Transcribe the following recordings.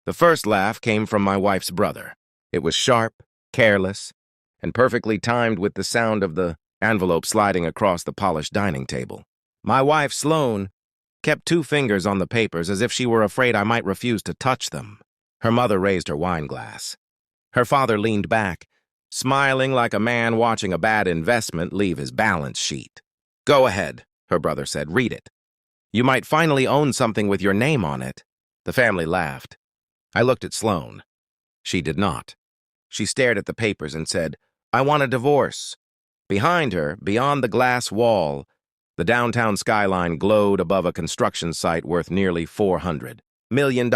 The first laugh came from my wife's brother. It was sharp, careless, and perfectly timed with the sound of the envelope sliding across the polished dining table. My wife, Sloane, kept 2 fingers on the papers as if she were afraid I might refuse to touch them. Her mother raised her wine glass. Her father leaned back, smiling like a man watching a bad investment leave his balance sheet. "Go ahead," her brother said. "Read it. You might finally own something with your name on it." The family laughed. I looked at Sloane. She did not. She stared at the papers and said, "I want a divorce." Behind her, beyond the glass wall, the downtown skyline glowed above a construction site worth nearly $400 million.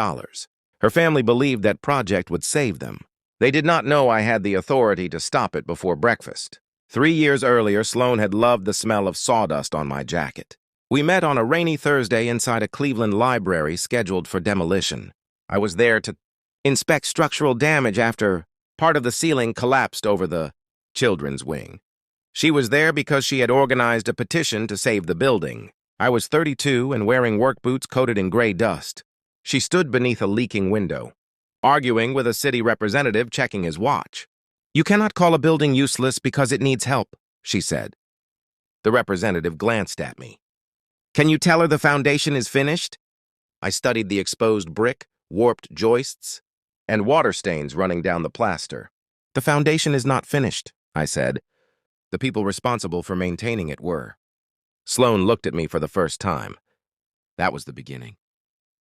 Her family believed that project would save them. They did not know I had the authority to stop it before breakfast. 3 years earlier, Sloane had loved the smell of sawdust on my jacket. We met on a rainy Thursday inside a Cleveland library scheduled for demolition. I was there to inspect structural damage after part of the ceiling collapsed over the children's wing. She was there because she had organized a petition to save the building. I was 32 and wearing work boots coated in gray dust. She stood beneath a leaking window, arguing with a city representative checking his watch. "You cannot call a building useless because it needs help," she said. The representative glanced at me. "Can you tell her the foundation is finished?" I studied the exposed brick, warped joists, and water stains running down the plaster. "The foundation is not finished," I said. The people responsible for maintaining it were. Sloane looked at me for the first time. That was the beginning.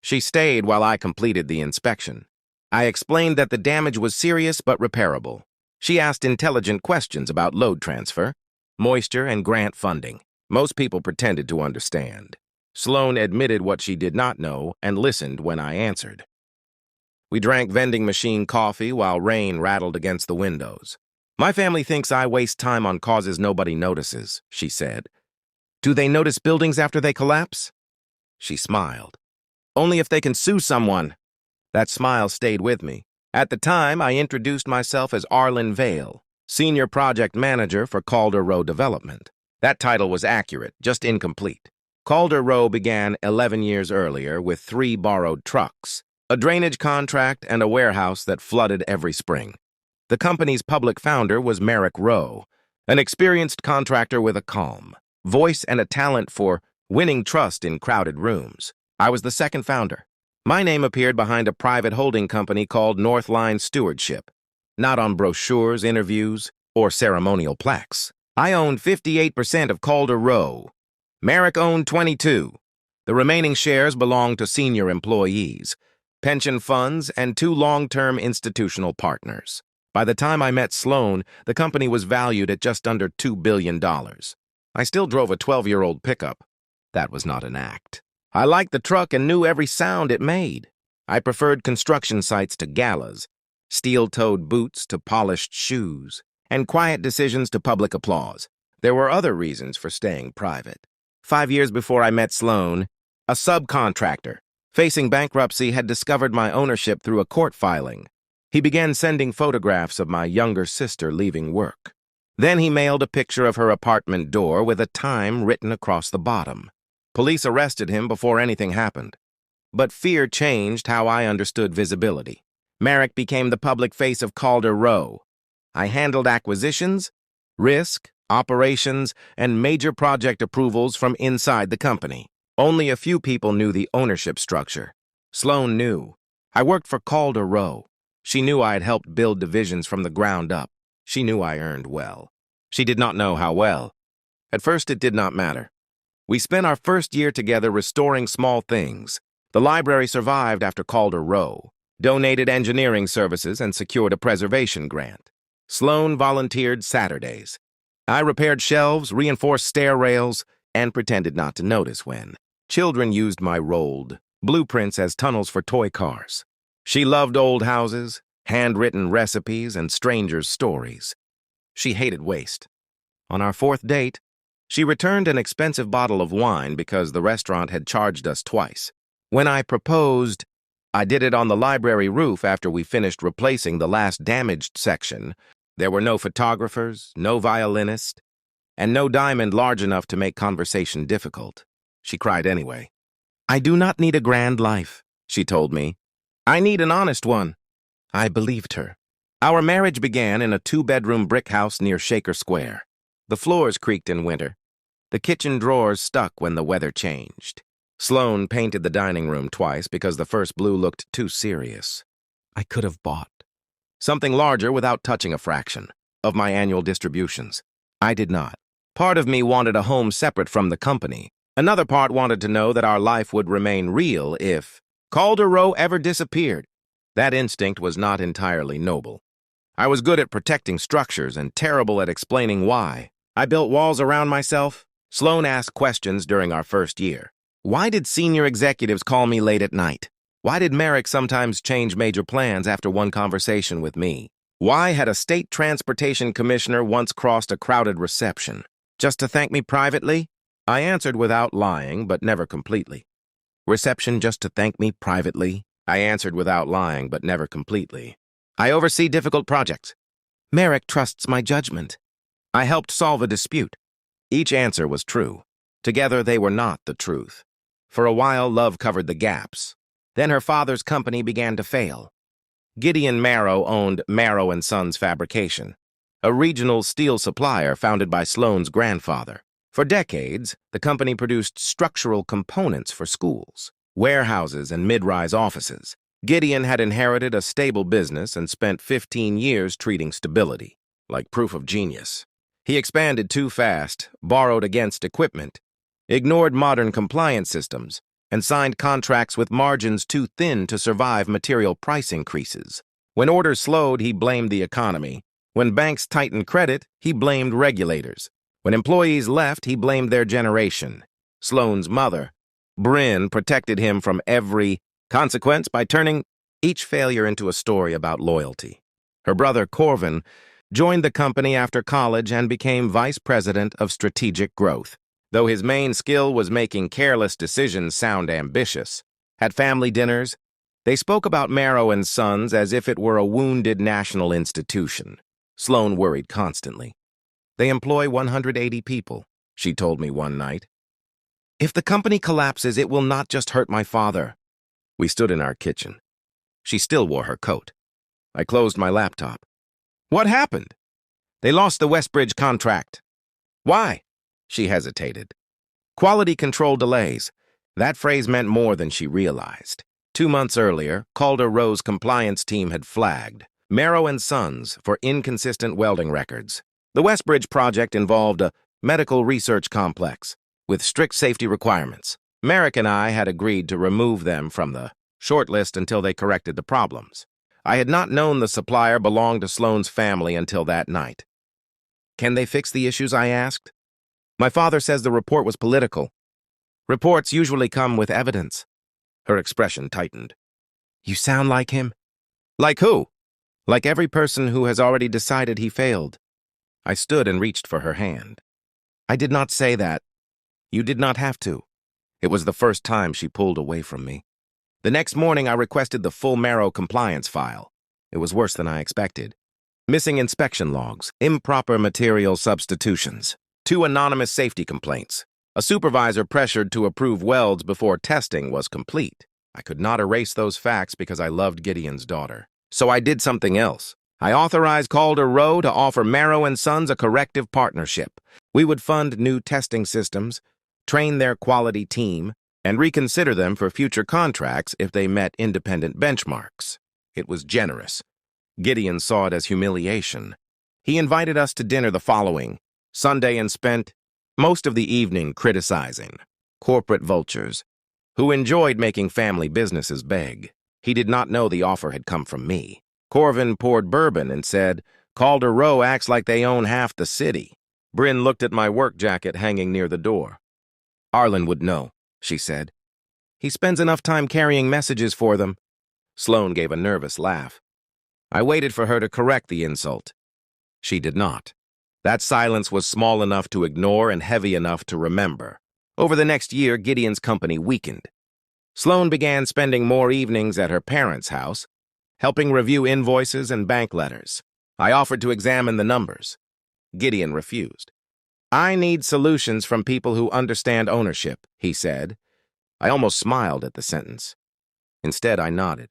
She stayed while I completed the inspection. I explained that the damage was serious but repairable. She asked intelligent questions about load transfer, moisture, and grant funding. Most people pretended to understand. Sloane admitted what she did not know and listened when I answered. We drank vending machine coffee while rain rattled against the windows. "My family thinks I waste time on causes nobody notices," she said. "Do they notice buildings after they collapse?" She smiled. "Only if they can sue someone." That smile stayed with me. At the time, I introduced myself as Arlen Vale, Senior Project Manager for Calder Row Development. That title was accurate, just incomplete. Calder Row began 11 years earlier with 3 borrowed trucks, a drainage contract, and a warehouse that flooded every spring. The company's public founder was Merrick Rowe, an experienced contractor with a calm voice and a talent for winning trust in crowded rooms. I was the second founder. My name appeared behind a private holding company called Northline Stewardship, not on brochures, interviews, or ceremonial plaques. I owned 58% of Calder Row. Merrick owned 22. The remaining shares belonged to senior employees, pension funds, and 2 long-term institutional partners. By the time I met Sloane, the company was valued at just under $2 billion. I still drove a 12-year-old pickup. That was not an act. I liked the truck and knew every sound it made. I preferred construction sites to galas, steel-toed boots to polished shoes, and quiet decisions to public applause. There were other reasons for staying private. 5 years before I met Sloane, a subcontractor facing bankruptcy had discovered my ownership through a court filing. He began sending photographs of my younger sister leaving work. Then he mailed a picture of her apartment door with a time written across the bottom. Police arrested him before anything happened. But fear changed how I understood visibility. Merrick became the public face of Calder Row. I handled acquisitions, risk, operations, and major project approvals from inside the company. Only a few people knew the ownership structure. Sloane knew. I worked for Calder Row. She knew I had helped build divisions from the ground up. She knew I earned well. She did not know how well. At first, it did not matter. We spent our first year together restoring small things. The library survived after Calder Row, donated engineering services, and secured a preservation grant. Sloane volunteered Saturdays. I repaired shelves, reinforced stair rails, and pretended not to notice when children used my rolled blueprints as tunnels for toy cars. She loved old houses, handwritten recipes, and strangers' stories. She hated waste. On our 4th date, she returned an expensive bottle of wine because the restaurant had charged us twice. When I proposed, I did it on the library roof after we finished replacing the last damaged section. There were no photographers, no violinist, and no diamond large enough to make conversation difficult. She cried anyway. "I do not need a grand life," she told me. I need an honest one. I believed her. Our marriage began in a two-bedroom brick house near Shaker Square. The floors creaked in winter. The kitchen drawers stuck when the weather changed. Sloane painted the dining room twice because the first blue looked too serious. I could have bought something larger without touching a fraction of my annual distributions. I did not. Part of me wanted a home separate from the company. Another part wanted to know that our life would remain real if Calder Row ever disappeared. That instinct was not entirely noble. I was good at protecting structures and terrible at explaining why. I built walls around myself. Sloane asked questions during our first year. Why did senior executives call me late at night? Why did Merrick sometimes change major plans after one conversation with me? Why had a state transportation commissioner once crossed a crowded reception? Just to thank me privately? I answered without lying, but never completely. Reception just to thank me privately? I answered without lying, but never completely. I oversee difficult projects. Merrick trusts my judgment. I helped solve a dispute. Each answer was true. Together, they were not the truth. For a while, love covered the gaps. Then her father's company began to fail. Gideon Marrow owned Marrow & Sons Fabrication, a regional steel supplier founded by Sloane's grandfather. For decades, the company produced structural components for schools, warehouses, and mid-rise offices. Gideon had inherited a stable business and spent 15 years treating stability, like proof of genius. He expanded too fast, borrowed against equipment, ignored modern compliance systems, and signed contracts with margins too thin to survive material price increases. When orders slowed, he blamed the economy. When banks tightened credit, he blamed regulators. When employees left, he blamed their generation. Sloane's mother, Bryn, protected him from every consequence by turning each failure into a story about loyalty. Her brother, Corvin, joined the company after college and became vice president of strategic growth. Though his main skill was making careless decisions sound ambitious. At family dinners, they spoke about Marrow & Sons as if it were a wounded national institution. Sloane worried constantly. They employ 180 people, she told me one night. If the company collapses, it will not just hurt my father. We stood in our kitchen. She still wore her coat. I closed my laptop. What happened? They lost the Westbridge contract. Why? She hesitated. Quality control delays. That phrase meant more than she realized. 2 months earlier, Calder Row's compliance team had flagged Marrow & Sons for inconsistent welding records. The Westbridge project involved a medical research complex with strict safety requirements. Merrick and I had agreed to remove them from the shortlist until they corrected the problems. I had not known the supplier belonged to Sloane's family until that night. Can they fix the issues? I asked. My father says the report was political. Reports usually come with evidence. Her expression tightened. You sound like him. Like who? Like every person who has already decided he failed. I stood and reached for her hand. I did not say that. You did not have to. It was the first time she pulled away from me. The next morning, I requested the full Marrow compliance file. It was worse than I expected. Missing inspection logs, improper material substitutions, 2 anonymous safety complaints. A supervisor pressured to approve welds before testing was complete. I could not erase those facts because I loved Gideon's daughter. So I did something else. I authorized Calder Row to offer Marrow & Sons a corrective partnership. We would fund new testing systems, train their quality team, and reconsider them for future contracts if they met independent benchmarks. It was generous. Gideon saw it as humiliation. He invited us to dinner the following Sunday and spent most of the evening criticizing corporate vultures who enjoyed making family businesses beg. He did not know the offer had come from me. Corvin poured bourbon and said, Calder Row acts like they own half the city. Bryn looked at my work jacket hanging near the door. Arlen would know, she said. He spends enough time carrying messages for them. Sloane gave a nervous laugh. I waited for her to correct the insult. She did not. That silence was small enough to ignore and heavy enough to remember. Over the next year, Gideon's company weakened. Sloane began spending more evenings at her parents' house, helping review invoices and bank letters. I offered to examine the numbers. Gideon refused. I need solutions from people who understand ownership, he said. I almost smiled at the sentence. Instead, I nodded.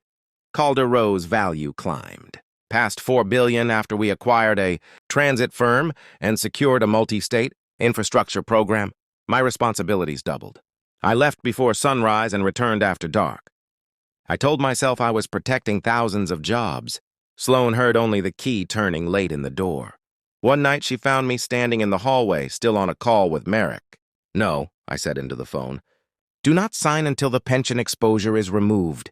Calder Row's value climbed. Past $4 billion after we acquired a transit firm and secured a multi-state infrastructure program. My responsibilities doubled. I left before sunrise and returned after dark. I told myself I was protecting thousands of jobs. Sloane heard only the key turning late in the door. One night she found me standing in the hallway, still on a call with Merrick. "No," I said into the phone. "Do not sign until the pension exposure is removed.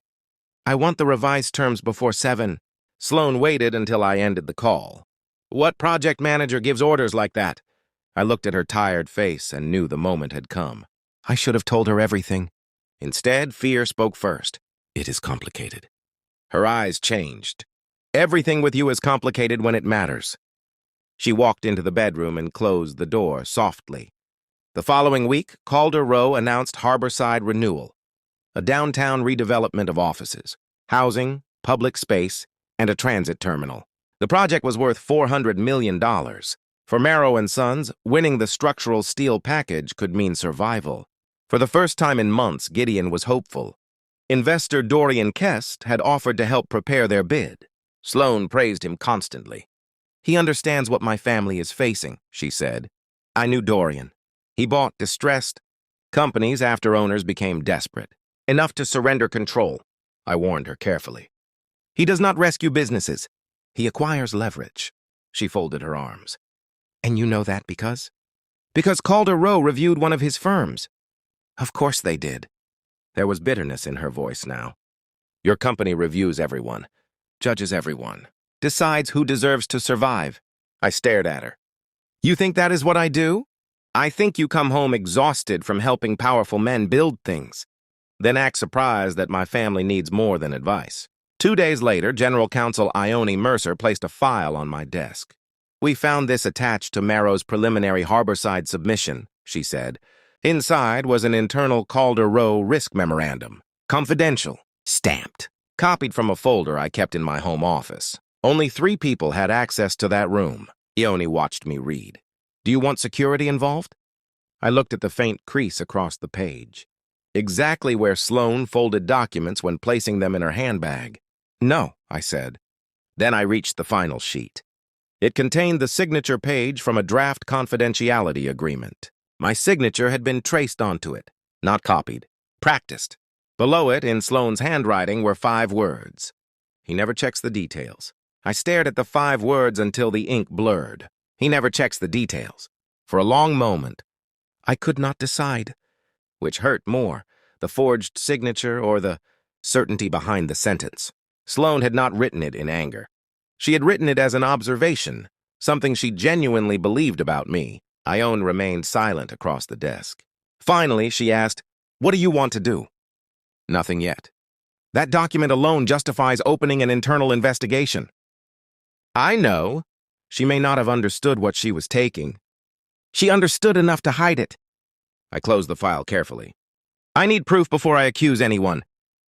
I want the revised terms before 7. Sloane waited until I ended the call. "What project manager gives orders like that?" I looked at her tired face and knew the moment had come. I should have told her everything. Instead, fear spoke first. "It is complicated." Her eyes changed. "Everything with you is complicated when it matters." She walked into the bedroom and closed the door softly. The following week, Calder Row announced Harborside Renewal, a downtown redevelopment of offices, housing, public space, and a transit terminal. The project was worth $400 million. For Marrow & Sons, winning the structural steel package could mean survival. For the first time in months, Gideon was hopeful. Investor Dorian Kest had offered to help prepare their bid. Sloane praised him constantly. "He understands what my family is facing," she said. I knew Dorian. He bought distressed companies after owners became desperate. Enough to surrender control, I warned her carefully. "He does not rescue businesses. He acquires leverage." She folded her arms. "And you know that because?" "Because Calder Row reviewed one of his firms." "Of course they did." There was bitterness in her voice now. "Your company reviews everyone, judges everyone, decides who deserves to survive." I stared at her. "You think that is what I do?" "I think you come home exhausted from helping powerful men build things, then act surprised that my family needs more than advice." 2 days later, General Counsel Ione Mercer placed a file on my desk. "We found this attached to Marrow's preliminary Harborside submission," she said. Inside was an internal Calder Row risk memorandum. Confidential. Stamped. Copied from a folder I kept in my home office. Only 3 people had access to that room. Ione watched me read. "Do you want security involved?" I looked at the faint crease across the page. Exactly where Sloane folded documents when placing them in her handbag. "No," I said. Then I reached the final sheet. It contained the signature page from a draft confidentiality agreement. My signature had been traced onto it, not copied, practiced. Below it, in Sloane's handwriting, were 5 words. "He never checks the details." I stared at the 5 words until the ink blurred. "He never checks the details." For a long moment, I could not decide. Which hurt more, the forged signature or the certainty behind the sentence. Sloane had not written it in anger. She had written it as an observation, something she genuinely believed about me. Ione remained silent across the desk. Finally, she asked, "What do you want to do?" "Nothing yet." "That document alone justifies opening an internal investigation." "I know." She may not have understood what she was taking. "She understood enough to hide it." I closed the file carefully. "I need proof before I accuse anyone."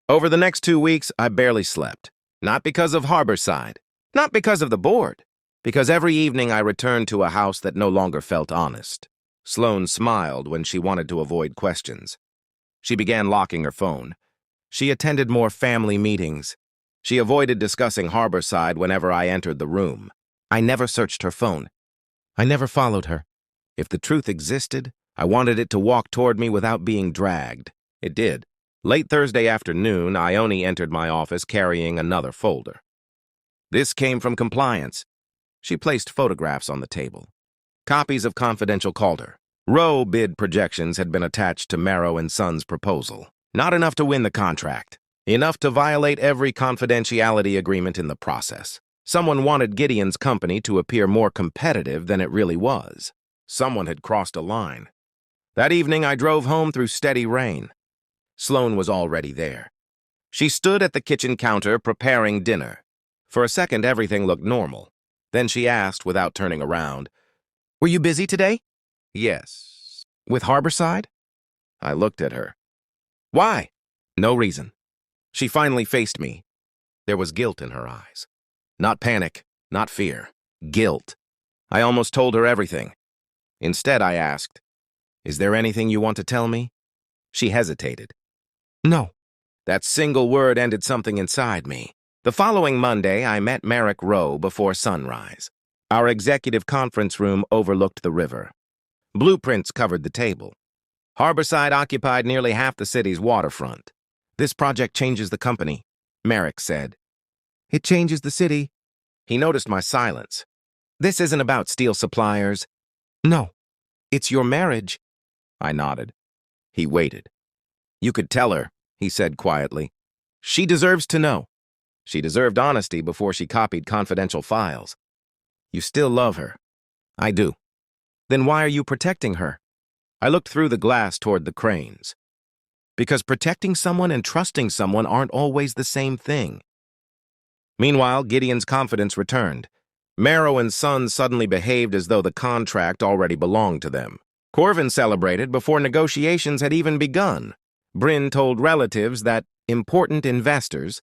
Over the next 2 weeks, I barely slept. Not because of Harborside. Not because of the board. Because every evening I returned to a house that no longer felt honest. Sloane smiled when she wanted to avoid questions. She began locking her phone. She attended more family meetings. She avoided discussing Harborside whenever I entered the room. I never searched her phone. I never followed her. If the truth existed, I wanted it to walk toward me without being dragged. It did. Late Thursday afternoon, Ione entered my office carrying another folder. "This came from compliance." She placed photographs on the table. Copies of confidential Calder Row bid projections had been attached to Marrow & Sons' proposal. Not enough to win the contract. Enough to violate every confidentiality agreement in the process. Someone wanted Gideon's company to appear more competitive than it really was. Someone had crossed a line. That evening, I drove home through steady rain. Sloane was already there. She stood at the kitchen counter preparing dinner. For a second, everything looked normal. Then she asked, without turning around, "Were you busy today?" "Yes." "With Harborside?" I looked at her. "Why?" "No reason." She finally faced me. There was guilt in her eyes. Not panic, not fear. Guilt. I almost told her everything. Instead, I asked, "Is there anything you want to tell me?" She hesitated. "No." That single word ended something inside me. The following Monday, I met Merrick Rowe before sunrise. Our executive conference room overlooked the river. Blueprints covered the table. Harborside occupied nearly half the city's waterfront. This project changes the company, Merrick said. It changes the city. He noticed my silence. This isn't about steel suppliers. No, it's your marriage. I nodded. He waited. You could tell her, he said quietly. She deserves to know. She deserved honesty before she copied confidential files. You still love her. I do. Then why are you protecting her? I looked through the glass toward the cranes. Because protecting someone and trusting someone aren't always the same thing. Meanwhile, Gideon's confidence returned. Marrow and Sons suddenly behaved as though the contract already belonged to them. Corvin celebrated before negotiations had even begun. Bryn told relatives that important investors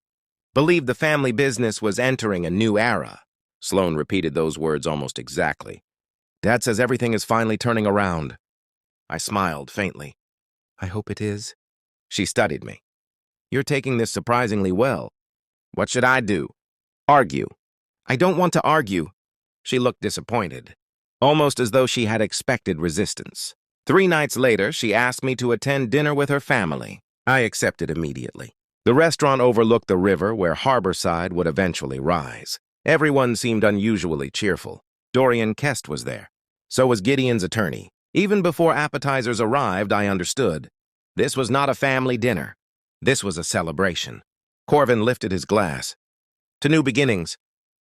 believed the family business was entering a new era. Sloane repeated those words almost exactly. Dad says everything is finally turning around. I smiled faintly. I hope it is. She studied me. You're taking this surprisingly well. What should I do? Argue. I don't want to argue. She looked disappointed, almost as though she had expected resistance. 3 nights later, she asked me to attend dinner with her family. I accepted immediately. The restaurant overlooked the river where Harborside would eventually rise. Everyone seemed unusually cheerful. Dorian Kest was there. So was Gideon's attorney. Even before appetizers arrived, I understood. This was not a family dinner. This was a celebration. Corvin lifted his glass. To new beginnings.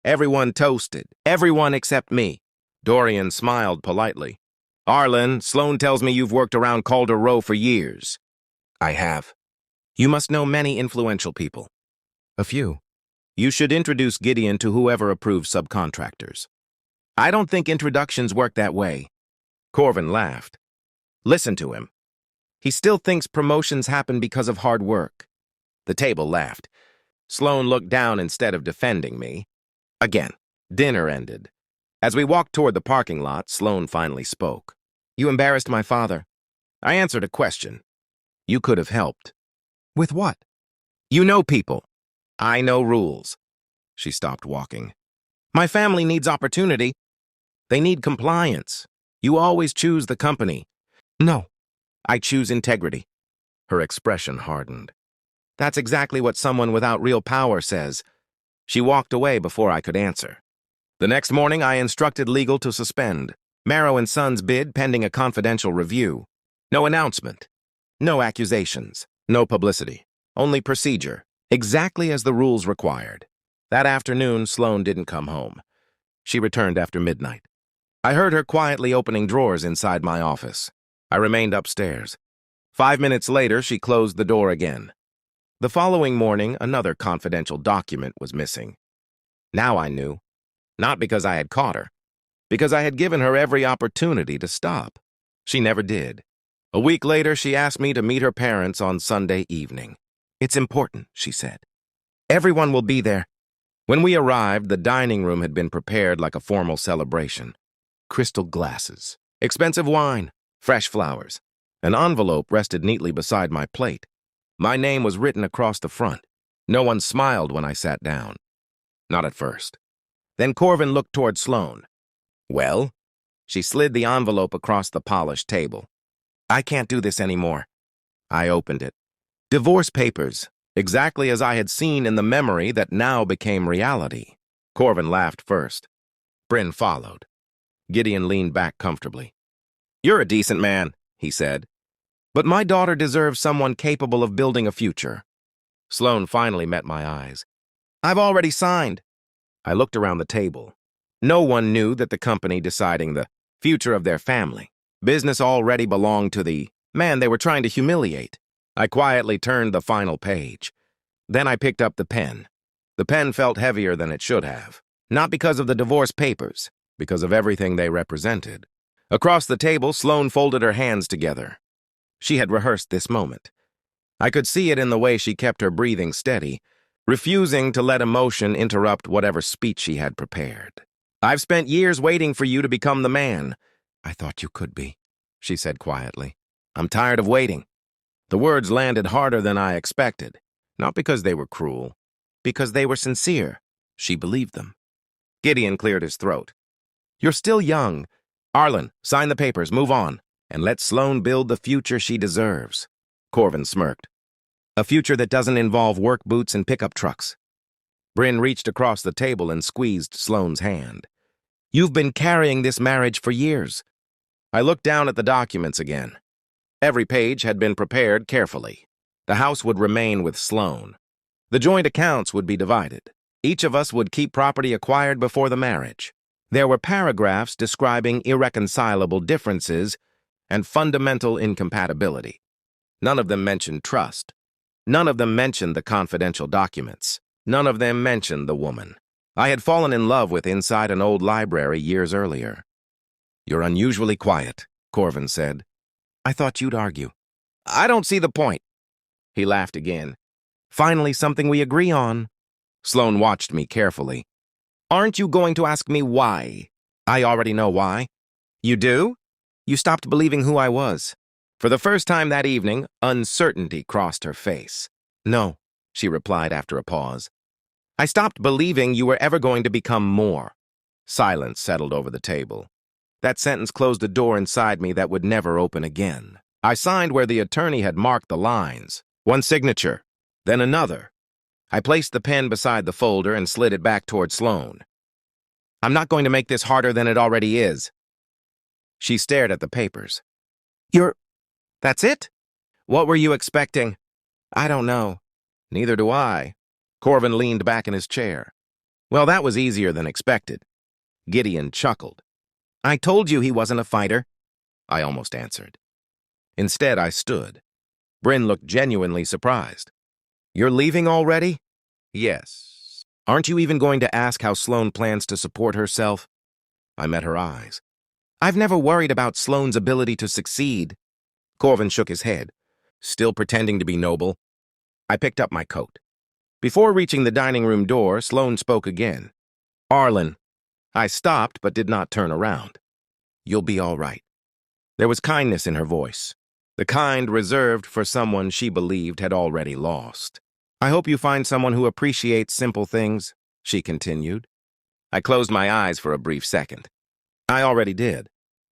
Everyone toasted. Everyone except me. Dorian smiled politely. Arlen, Sloane tells me you've worked around Calder Row for years. I have. You must know many influential people. A few. You should introduce Gideon to whoever approves subcontractors. I don't think introductions work that way. Corvin laughed. Listen to him. He still thinks promotions happen because of hard work. The table laughed. Sloane looked down instead of defending me. Again, dinner ended. As we walked toward the parking lot, Sloane finally spoke. You embarrassed my father. I answered a question. You could have helped. With what? You know people. I know rules. She stopped walking. My family needs opportunity. They need compliance. You always choose the company. No, I choose integrity. Her expression hardened. That's exactly what someone without real power says. She walked away before I could answer. The next morning, I instructed legal to suspend. Marrow and Sons bid pending a confidential review. No announcement. No accusations. No publicity. Only procedure. Exactly as the rules required. That afternoon, Sloane didn't come home. She returned after midnight. I heard her quietly opening drawers inside my office. I remained upstairs. 5 minutes later, she closed the door again. The following morning, another confidential document was missing. Now I knew. Not because I had caught her. Because I had given her every opportunity to stop. She never did. A week later, she asked me to meet her parents on Sunday evening. It's important, she said. Everyone will be there. When we arrived, the dining room had been prepared like a formal celebration. Crystal glasses, expensive wine, fresh flowers. An envelope rested neatly beside my plate. My name was written across the front. No one smiled when I sat down. Not at first. Then Corvin looked toward Sloane. Well? She slid the envelope across the polished table. I can't do this anymore. I opened it. Divorce papers, exactly as I had seen in the memory that now became reality. Corvin laughed first. Bryn followed. Gideon leaned back comfortably. You're a decent man, he said. But my daughter deserves someone capable of building a future. Sloane finally met my eyes. I've already signed. I looked around the table. No one knew that the company deciding the future of their family. Business already belonged to the man they were trying to humiliate. I quietly turned the final page. Then I picked up the pen. The pen felt heavier than it should have. Not because of the divorce papers, because of everything they represented. Across the table, Sloane folded her hands together. She had rehearsed this moment. I could see it in the way she kept her breathing steady, refusing to let emotion interrupt whatever speech she had prepared. I've spent years waiting for you to become the man. I thought you could be, she said quietly. I'm tired of waiting. The words landed harder than I expected, not because they were cruel, because they were sincere. She believed them. Gideon cleared his throat. You're still young. Arlen, sign the papers, move on, and let Sloane build the future she deserves. Corvin smirked. A future that doesn't involve work boots and pickup trucks. Bryn reached across the table and squeezed Sloane's hand. You've been carrying this marriage for years. I looked down at the documents again. Every page had been prepared carefully. The house would remain with Sloane. The joint accounts would be divided. Each of us would keep property acquired before the marriage. There were paragraphs describing irreconcilable differences and fundamental incompatibility. None of them mentioned trust. None of them mentioned the confidential documents. None of them mentioned the woman I had fallen in love with inside an old library years earlier. You're unusually quiet, Corvin said. I thought you'd argue. I don't see the point. He laughed again. Finally, something we agree on. Sloane watched me carefully. Aren't you going to ask me why? I already know why. You do? You stopped believing who I was. For the first time that evening, uncertainty crossed her face. No, she replied after a pause. I stopped believing you were ever going to become more. Silence settled over the table. That sentence closed a door inside me that would never open again. I signed where the attorney had marked the lines. One signature, then another. I placed the pen beside the folder and slid it back toward Sloane. I'm not going to make this harder than it already is. She stared at the papers. That's it? What were you expecting? I don't know. Neither do I. Corvin leaned back in his chair. Well, that was easier than expected. Gideon chuckled. I told you he wasn't a fighter, I almost answered. Instead, I stood. Bryn looked genuinely surprised. You're leaving already? Yes. Aren't you even going to ask how Sloane plans to support herself? I met her eyes. I've never worried about Sloane's ability to succeed. Corvin shook his head, still pretending to be noble. I picked up my coat. Before reaching the dining room door, Sloane spoke again. Arlen. I stopped but did not turn around. You'll be all right. There was kindness in her voice, the kind reserved for someone she believed had already lost. I hope you find someone who appreciates simple things, she continued. I closed my eyes for a brief second. I already did.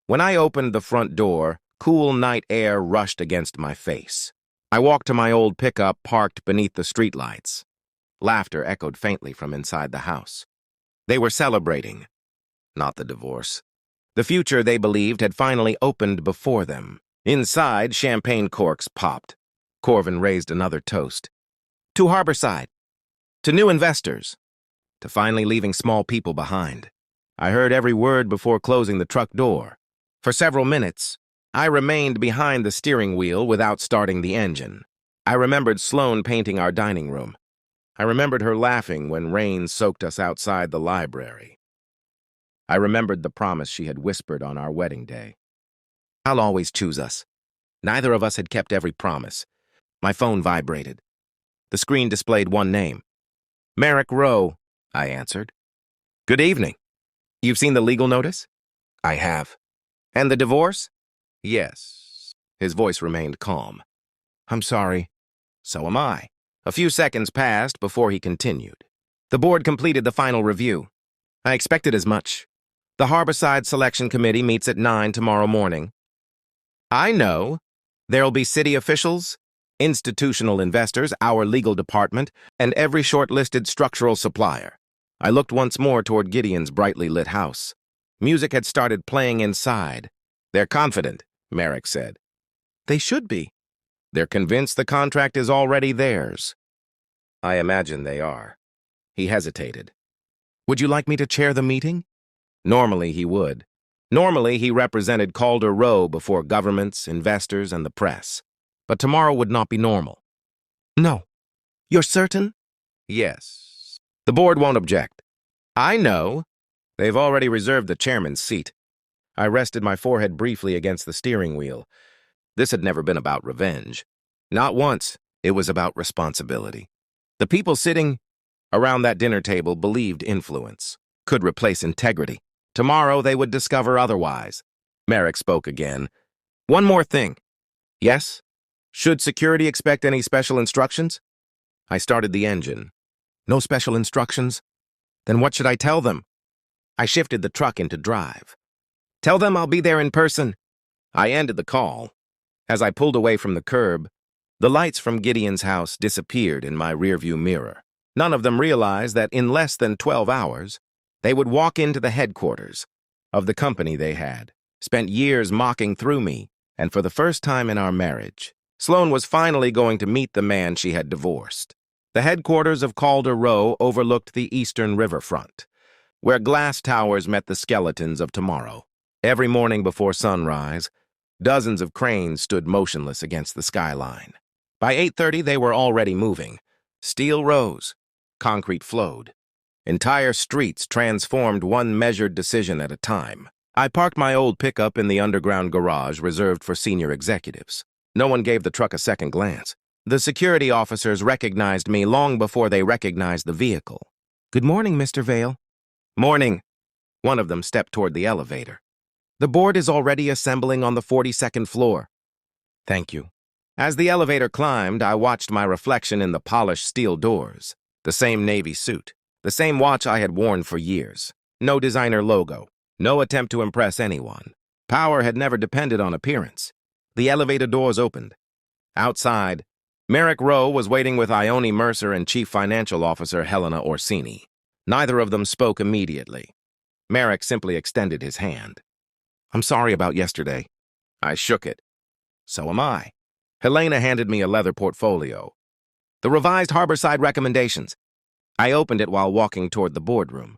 When I opened the front door, cool night air rushed against my face. I walked to my old pickup parked beneath the streetlights. Laughter echoed faintly from inside the house. They were celebrating, not the divorce. The future, they believed, had finally opened before them. Inside, champagne corks popped. Corvin raised another toast. To Harborside. To new investors. To finally leaving small people behind. I heard every word before closing the truck door. For several minutes, I remained behind the steering wheel without starting the engine. I remembered Sloane painting our dining room. I remembered her laughing when rain soaked us outside the library. I remembered the promise she had whispered on our wedding day. I'll always choose us. Neither of us had kept every promise. My phone vibrated. The screen displayed one name. Merrick Rowe, I answered. Good evening. You've seen the legal notice? I have. And the divorce? Yes. His voice remained calm. I'm sorry. So am I. A few seconds passed before he continued. The board completed the final review. I expected as much. The Harborside Selection Committee meets at 9 tomorrow morning. I know. There'll be city officials, institutional investors, our legal department, and every shortlisted structural supplier. I looked once more toward Gideon's brightly lit house. Music had started playing inside. They're confident, Merrick said. They should be. They're convinced the contract is already theirs. I imagine they are. He hesitated. Would you like me to chair the meeting? Normally he would. Normally he represented Calder Row before governments, investors, and the press. But tomorrow would not be normal. No. You're certain? Yes. The board won't object. I know. They've already reserved the chairman's seat. I rested my forehead briefly against the steering wheel. This had never been about revenge. Not once. It was about responsibility. The people sitting around that dinner table believed influence could replace integrity. Tomorrow they would discover otherwise. Merrick spoke again. One more thing. Yes? Should security expect any special instructions? I started the engine. No special instructions? Then what should I tell them? I shifted the truck into drive. Tell them I'll be there in person. I ended the call. As I pulled away from the curb, the lights from Gideon's house disappeared in my rearview mirror. None of them realized that in less than 12 hours, they would walk into the headquarters of the company they had spent years mocking through me, and for the first time in our marriage, Sloane was finally going to meet the man she had divorced. The headquarters of Calder Row overlooked the eastern riverfront, where glass towers met the skeletons of tomorrow. Every morning before sunrise, dozens of cranes stood motionless against the skyline. By 8:30, they were already moving. Steel rose, concrete flowed. Entire streets transformed one measured decision at a time. I parked my old pickup in the underground garage reserved for senior executives. No one gave the truck a second glance. The security officers recognized me long before they recognized the vehicle. "Good morning, Mr. Vale." "Morning." One of them stepped toward the elevator. "The board is already assembling on the 42nd floor." "Thank you." As the elevator climbed, I watched my reflection in the polished steel doors. The same navy suit, the same watch I had worn for years. No designer logo, no attempt to impress anyone. Power had never depended on appearance. The elevator doors opened. Outside, Merrick Rowe was waiting with Ione Mercer and Chief Financial Officer Helena Orsini. Neither of them spoke immediately. Merrick simply extended his hand. "I'm sorry about yesterday." I shook it. "So am I." Helena handed me a leather portfolio. "The revised Harborside recommendations." I opened it while walking toward the boardroom.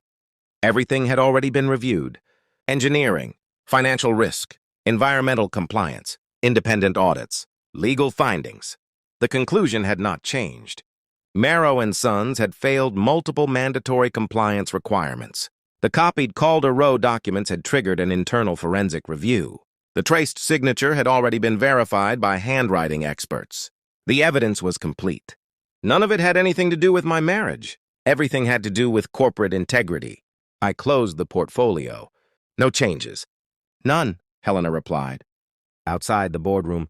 Everything had already been reviewed. Engineering, financial risk, environmental compliance, independent audits, legal findings. The conclusion had not changed. Marrow and Sons had failed multiple mandatory compliance requirements. The copied Calder Row documents had triggered an internal forensic review. The traced signature had already been verified by handwriting experts. The evidence was complete. None of it had anything to do with my marriage. Everything had to do with corporate integrity. I closed the portfolio. "No changes." "None," Helena replied. Outside the boardroom,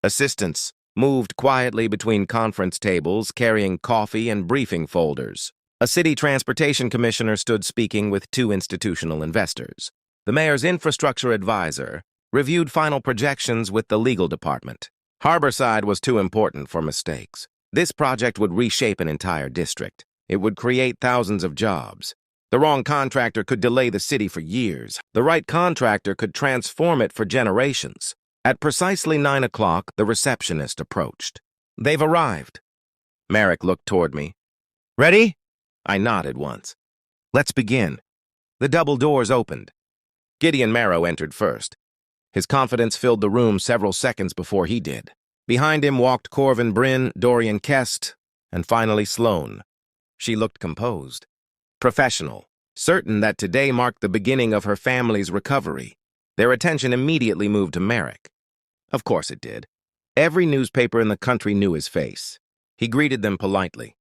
assistants moved quietly between conference tables carrying coffee and briefing folders. A city transportation commissioner stood speaking with two institutional investors. The mayor's infrastructure advisor reviewed final projections with the legal department. Harborside was too important for mistakes. This project would reshape an entire district. It would create thousands of jobs. The wrong contractor could delay the city for years. The right contractor could transform it for generations. At precisely 9 o'clock, the receptionist approached. "They've arrived." Merrick looked toward me. "Ready?" I nodded once. "Let's begin." The double doors opened. Gideon Marrow entered first. His confidence filled the room several seconds before he did. Behind him walked Corvin Bryn, Dorian Kest, and finally Sloane. She looked composed, professional, certain that today marked the beginning of her family's recovery. Their attention immediately moved to Merrick. Of course it did. Every newspaper in the country knew his face. He greeted them politely.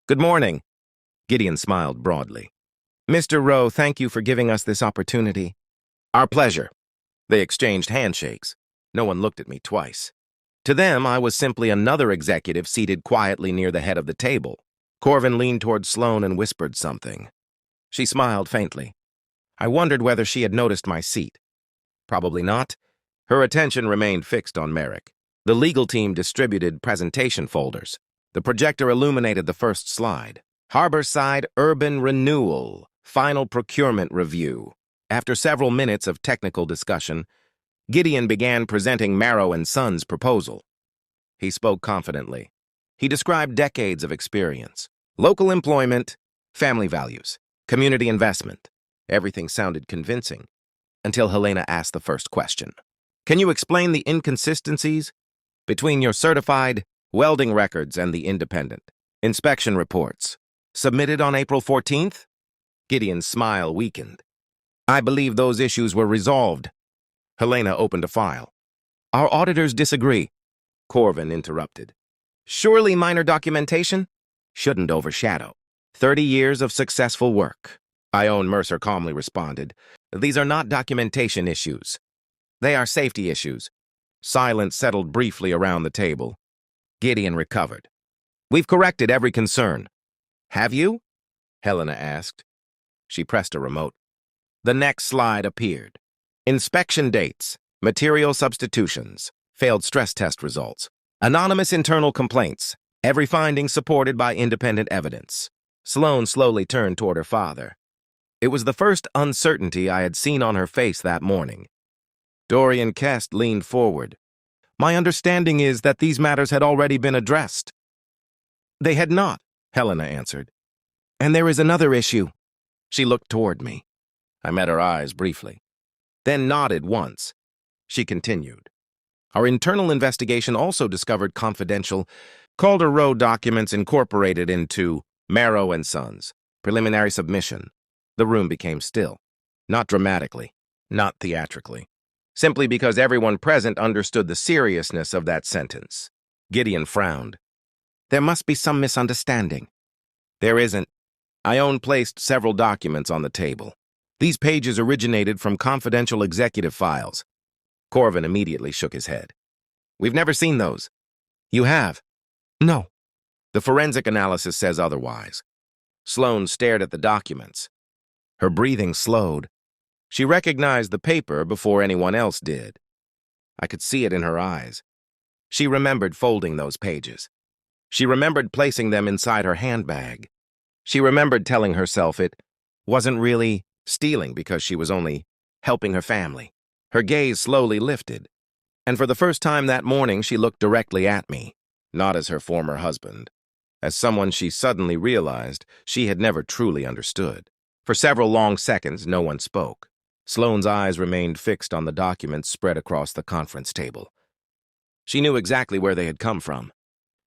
"Good morning." Gideon smiled broadly. "Mr. Rowe, thank you for giving us this opportunity." "Our pleasure." They exchanged handshakes. No one looked at me twice. To them, I was simply another executive seated quietly near the head of the table. Corvin leaned toward Sloane and whispered something. She smiled faintly. I wondered whether she had noticed my seat. Probably not. Her attention remained fixed on Merrick. The legal team distributed presentation folders. The projector illuminated the first slide. Harborside Urban Renewal, Final Procurement Review. After several minutes of technical discussion, Gideon began presenting Marrow and Sons' proposal. He spoke confidently. He described decades of experience. Local employment, family values, community investment. Everything sounded convincing, until Helena asked the first question. "Can you explain the inconsistencies between your certified welding records and the independent inspection reports submitted on April 14th? Gideon's smile weakened. "I believe those issues were resolved." Helena opened a file. "Our auditors disagree," Corvin interrupted. "Surely minor documentation shouldn't overshadow 30 years of successful work." Ione Mercer calmly responded. "These are not documentation issues. They are safety issues." Silence settled briefly around the table. Gideon recovered. "We've corrected every concern." Have you? Helena asked. She pressed a remote. The next slide appeared. Inspection dates, material substitutions, failed stress test results, anonymous internal complaints, every finding supported by independent evidence. Sloane slowly turned toward her father. It was the first uncertainty I had seen on her face that morning. Dorian Kest leaned forward. My understanding is that these matters had already been addressed. They had not, Helena answered. And there is another issue. She looked toward me. I met her eyes briefly, then nodded once. She continued. Our internal investigation also discovered confidential Calder Row documents incorporated into Marrow and Sons, preliminary submission. The room became still, not dramatically, not theatrically, simply because everyone present understood the seriousness of that sentence. Gideon frowned. There must be some misunderstanding. There isn't. Ione placed several documents on the table. These pages originated from confidential executive files. Corvin immediately shook his head. We've never seen those. You have? No. The forensic analysis says otherwise. Sloane stared at the documents. Her breathing slowed. She recognized the paper before anyone else did. I could see it in her eyes. She remembered folding those pages. She remembered placing them inside her handbag. She remembered telling herself it wasn't really stealing because she was only helping her family. Her gaze slowly lifted, and for the first time that morning she looked directly at me, not as her former husband, as someone she suddenly realized she had never truly understood. For several long seconds, no one spoke. Sloane's eyes remained fixed on the documents spread across the conference table. She knew exactly where they had come from,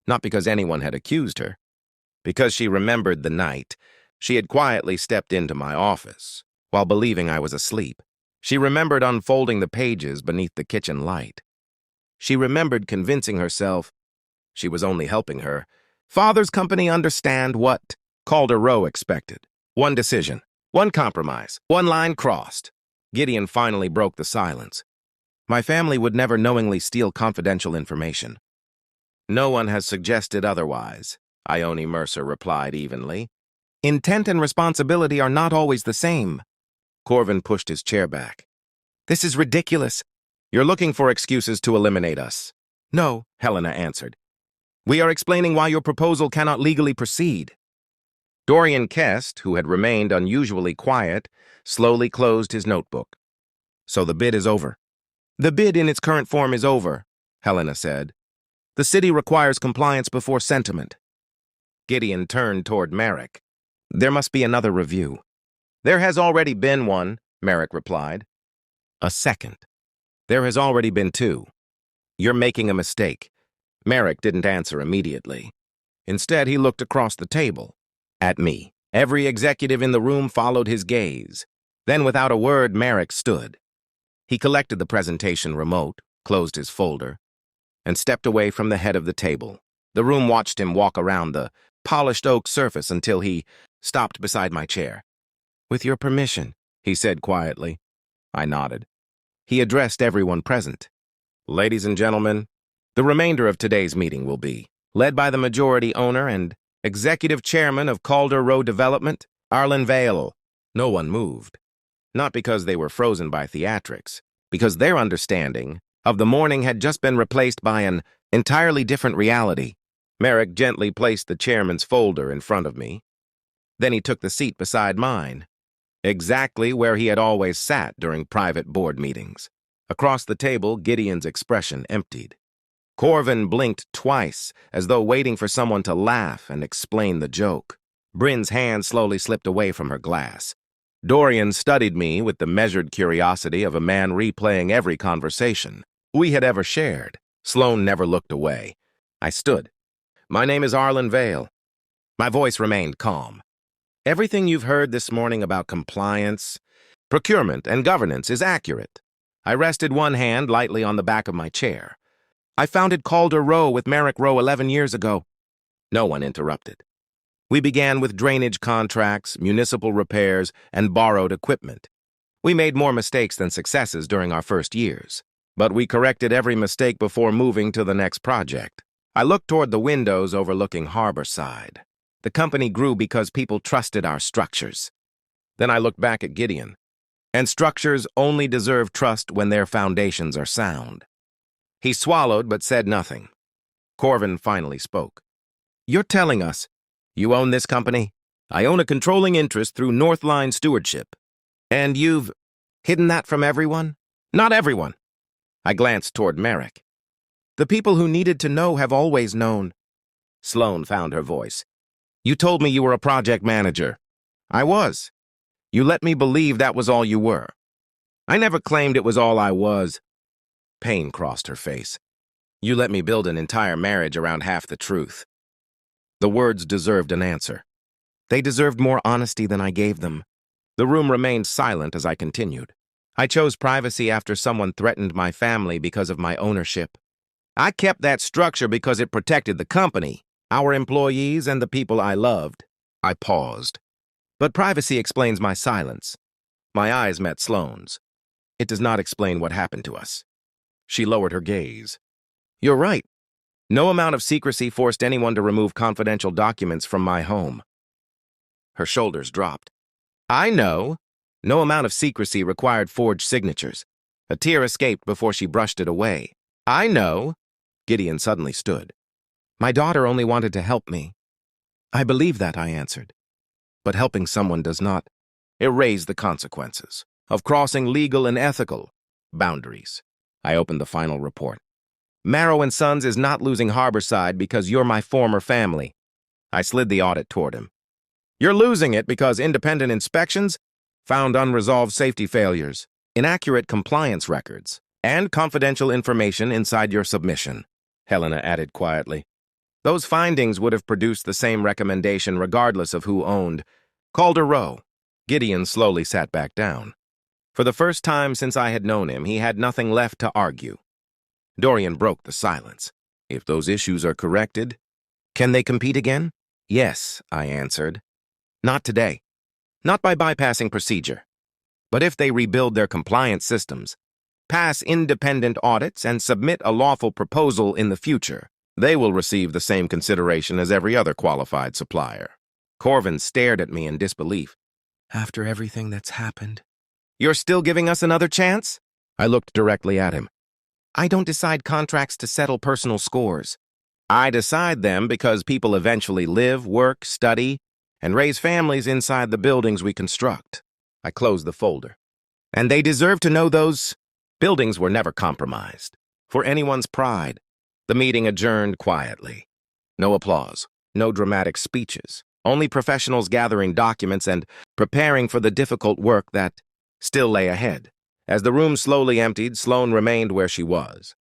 not because anyone had accused her, because she remembered the night she had quietly stepped into my office while believing I was asleep. She remembered unfolding the pages beneath the kitchen light. She remembered convincing herself she was only helping her father's company understand what Calder Row expected. One decision, one compromise, one line crossed. Gideon finally broke the silence. My family would never knowingly steal confidential information. No one has suggested otherwise, Ione Mercer replied evenly. Intent and responsibility are not always the same. Corvin pushed his chair back. This is ridiculous. You're looking for excuses to eliminate us. No, Helena answered. We are explaining why your proposal cannot legally proceed. Dorian Kest, who had remained unusually quiet, slowly closed his notebook. So the bid is over. The bid in its current form is over, Helena said. The city requires compliance before sentiment. Gideon turned toward Merrick. There must be another review. There has already been one, Merrick replied. A second. There has already been two. You're making a mistake. Merrick didn't answer immediately. Instead, he looked across the table, at me. Every executive in the room followed his gaze. Then, without a word, Merrick stood. He collected the presentation remote, closed his folder, and stepped away from the head of the table. The room watched him walk around the polished oak surface until he stopped beside my chair. With your permission, he said quietly. I nodded. He addressed everyone present. Ladies and gentlemen, the remainder of today's meeting will be led by the majority owner and executive chairman of Calder Row Development, Arlen Vale. No one moved. Not because they were frozen by theatrics, because their understanding of the morning had just been replaced by an entirely different reality. Merrick gently placed the chairman's folder in front of me. Then he took the seat beside mine, exactly where he had always sat during private board meetings. Across the table, Gideon's expression emptied. Corvin blinked twice, as though waiting for someone to laugh and explain the joke. Bryn's hand slowly slipped away from her glass. Dorian studied me with the measured curiosity of a man replaying every conversation we had ever shared. Sloane never looked away. I stood. My name is Arlen Vale. My voice remained calm. Everything you've heard this morning about compliance, procurement, and governance is accurate. I rested one hand lightly on the back of my chair. I founded Calder Row with Merrick Row 11 years ago. No one interrupted. We began with drainage contracts, municipal repairs, and borrowed equipment. We made more mistakes than successes during our first years, but we corrected every mistake before moving to the next project. I looked toward the windows overlooking Harborside. The company grew because people trusted our structures. Then I looked back at Gideon. And structures only deserve trust when their foundations are sound. He swallowed but said nothing. Corvin finally spoke. You're telling us you own this company? I own a controlling interest through Northline Stewardship. And you've hidden that from everyone? Not everyone. I glanced toward Merrick. The people who needed to know have always known. Sloane found her voice. You told me you were a project manager. I was. You let me believe that was all you were. I never claimed it was all I was. Pain crossed her face. You let me build an entire marriage around half the truth. The words deserved an answer. They deserved more honesty than I gave them. The room remained silent as I continued. I chose privacy after someone threatened my family because of my ownership. I kept that structure because it protected the company, our employees, and the people I loved. I paused. But privacy explains my silence. My eyes met Sloane's. It does not explain what happened to us. She lowered her gaze. You're right. No amount of secrecy forced anyone to remove confidential documents from my home. Her shoulders dropped. I know. No amount of secrecy required forged signatures. A tear escaped before she brushed it away. I know. Gideon suddenly stood. My daughter only wanted to help me. I believe that, I answered. But helping someone does not erase the consequences of crossing legal and ethical boundaries. I opened the final report. Marrow & Sons is not losing Harborside because you're my former family. I slid the audit toward him. You're losing it because independent inspections found unresolved safety failures, inaccurate compliance records, and confidential information inside your submission, Helena added quietly. Those findings would have produced the same recommendation regardless of who owned. Calder Row. Gideon slowly sat back down. For the first time since I had known him, he had nothing left to argue. Dorian broke the silence. If those issues are corrected, can they compete again? Yes, I answered. Not today. Not by bypassing procedure. But if they rebuild their compliance systems, pass independent audits, and submit a lawful proposal in the future, they will receive the same consideration as every other qualified supplier. Corvin stared at me in disbelief. After everything that's happened, you're still giving us another chance? I looked directly at him. I don't decide contracts to settle personal scores. I decide them because people eventually live, work, study, and raise families inside the buildings we construct. I closed the folder. And they deserve to know those buildings were never compromised. For anyone's pride. The meeting adjourned quietly. No applause, no dramatic speeches, only professionals gathering documents and preparing for the difficult work that still lay ahead. As the room slowly emptied, Sloane remained where she was.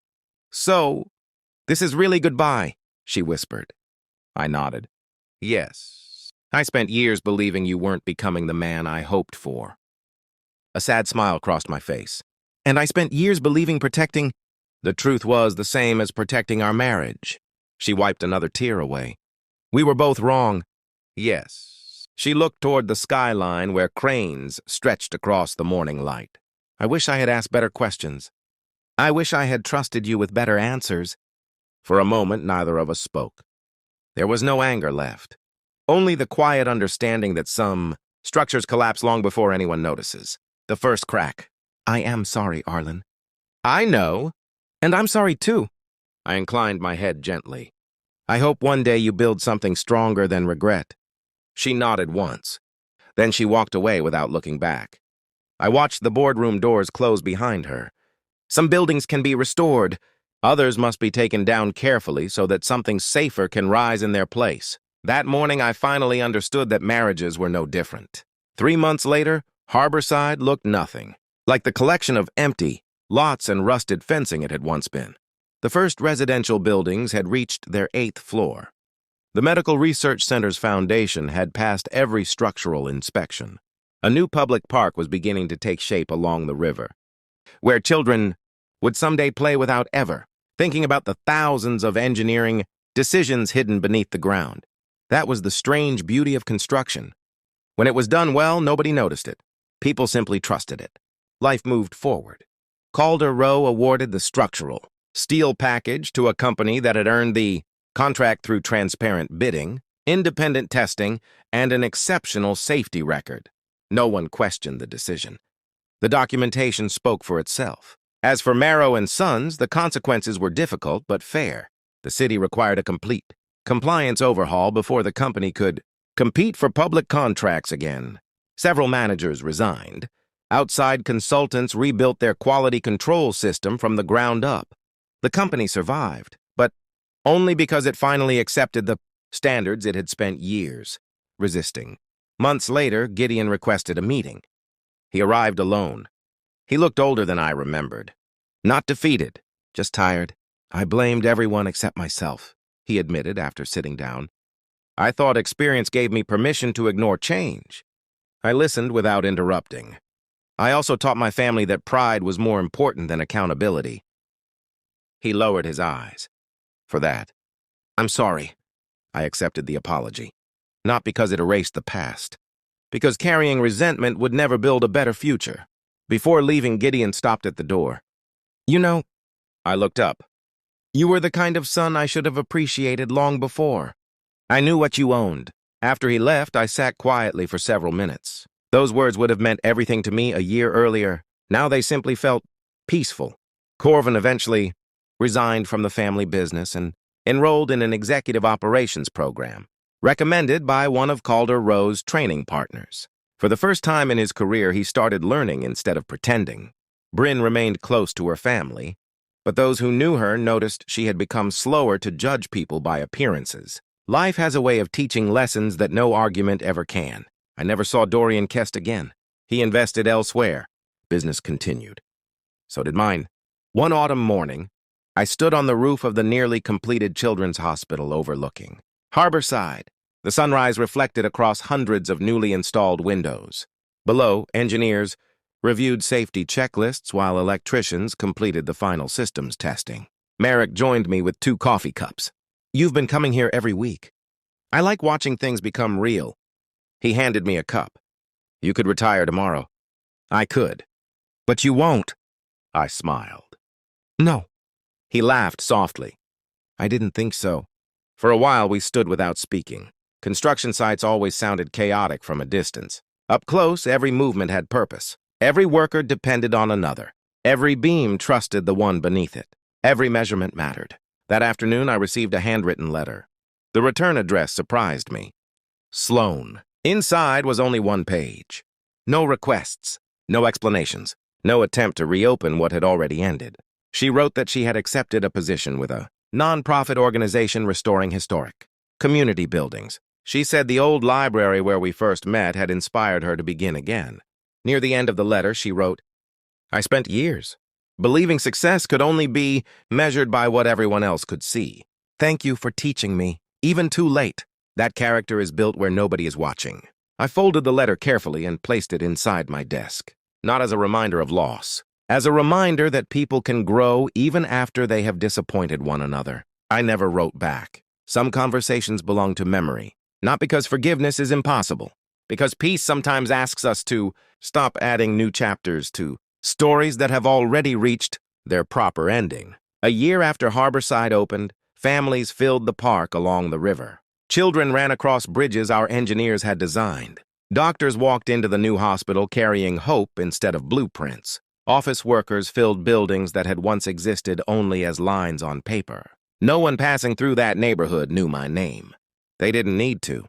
So, this is really goodbye, she whispered. I nodded. Yes. I spent years believing you weren't becoming the man I hoped for. A sad smile crossed my face. And I spent years believing protecting the truth was the same as protecting our marriage. She wiped another tear away. We were both wrong. Yes. She looked toward the skyline where cranes stretched across the morning light. I wish I had asked better questions. I wish I had trusted you with better answers. For a moment, neither of us spoke. There was no anger left. Only the quiet understanding that some structures collapse long before anyone notices. The first crack. I am sorry, Arlen. I know. And I'm sorry, too. I inclined my head gently. I hope one day you build something stronger than regret. She nodded once. Then she walked away without looking back. I watched the boardroom doors close behind her. Some buildings can be restored. Others must be taken down carefully so that something safer can rise in their place. That morning, I finally understood that marriages were no different. 3 months later, Harborside looked nothing like the collection of empty lots and rusted fencing it had once been. The first residential buildings had reached their 8th floor. The Medical Research Center's foundation had passed every structural inspection. A new public park was beginning to take shape along the river, where children would someday play without ever thinking about the thousands of engineering decisions hidden beneath the ground. That was the strange beauty of construction. When it was done well, nobody noticed it. People simply trusted it. Life moved forward. Calder Row awarded the structural steel package to a company that had earned the contract through transparent bidding. independent testing, and an exceptional safety record. No one questioned the decision. The documentation spoke for itself. As for Marrow and Sons, the consequences were difficult but fair. The city required a complete compliance overhaul before the company could compete for public contracts again. Several managers resigned. Outside consultants rebuilt their quality control system from the ground up. The company survived, but only because it finally accepted the standards it had spent years resisting. Months later, Gideon requested a meeting. He arrived alone. He looked older than I remembered. Not defeated, just tired. I blamed everyone except myself, he admitted after sitting down. I thought experience gave me permission to ignore change. I listened without interrupting. I also taught my family that pride was more important than accountability. He lowered his eyes. For that, I'm sorry. I accepted the apology. Not because it erased the past. Because carrying resentment would never build a better future. Before leaving, Gideon stopped at the door. You know, I looked up. You were the kind of son I should have appreciated long before. I knew what you owned. After he left, I sat quietly for several minutes. Those words would have meant everything to me a year earlier. Now they simply felt peaceful. Corvin eventually resigned from the family business and enrolled in an executive operations program, recommended by one of Calder Rowe's training partners. For the first time in his career, he started learning instead of pretending. Bryn remained close to her family, but those who knew her noticed she had become slower to judge people by appearances. Life has a way of teaching lessons that no argument ever can. I never saw Dorian Kest again. He invested elsewhere. Business continued. So did mine. One autumn morning, I stood on the roof of the nearly completed children's hospital overlooking Harborside. The sunrise reflected across hundreds of newly installed windows. Below, engineers reviewed safety checklists while electricians completed the final systems testing. Merrick joined me with 2 coffee cups. You've been coming here every week. I like watching things become real. He handed me a cup. You could retire tomorrow. I could. But you won't. I smiled. No. He laughed softly. I didn't think so. For a while, we stood without speaking. Construction sites always sounded chaotic from a distance. Up close, every movement had purpose. Every worker depended on another. Every beam trusted the one beneath it. Every measurement mattered. That afternoon, I received a handwritten letter. The return address surprised me. Sloane. Inside was only 1 page. No requests, no explanations, no attempt to reopen what had already ended. She wrote that she had accepted a position with a non-profit organization restoring historic community buildings. She said the old library where we first met had inspired her to begin again. Near the end of the letter, she wrote, I spent years believing success could only be measured by what everyone else could see. Thank you for teaching me, even too late. That character is built where nobody is watching. I folded the letter carefully and placed it inside my desk, not as a reminder of loss, as a reminder that people can grow even after they have disappointed one another. I never wrote back. Some conversations belong to memory, not because forgiveness is impossible, because peace sometimes asks us to stop adding new chapters to stories that have already reached their proper ending. A year after Harborside opened, families filled the park along the river. Children ran across bridges our engineers had designed. Doctors walked into the new hospital carrying hope instead of blueprints. Office workers filled buildings that had once existed only as lines on paper. No one passing through that neighborhood knew my name. They didn't need to.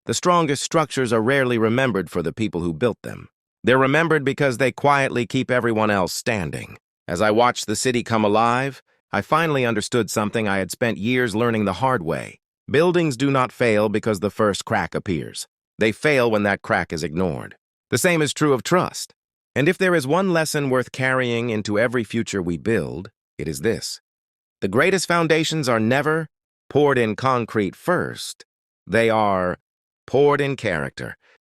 The strongest structures are rarely remembered for the people who built them. They're remembered because they quietly keep everyone else standing. As I watched the city come alive, I finally understood something I had spent years learning the hard way. Buildings do not fail because the first crack appears. They fail when that crack is ignored. The same is true of trust. And if there is one lesson worth carrying into every future we build, it is this. The greatest foundations are never poured in concrete first. They are poured in character.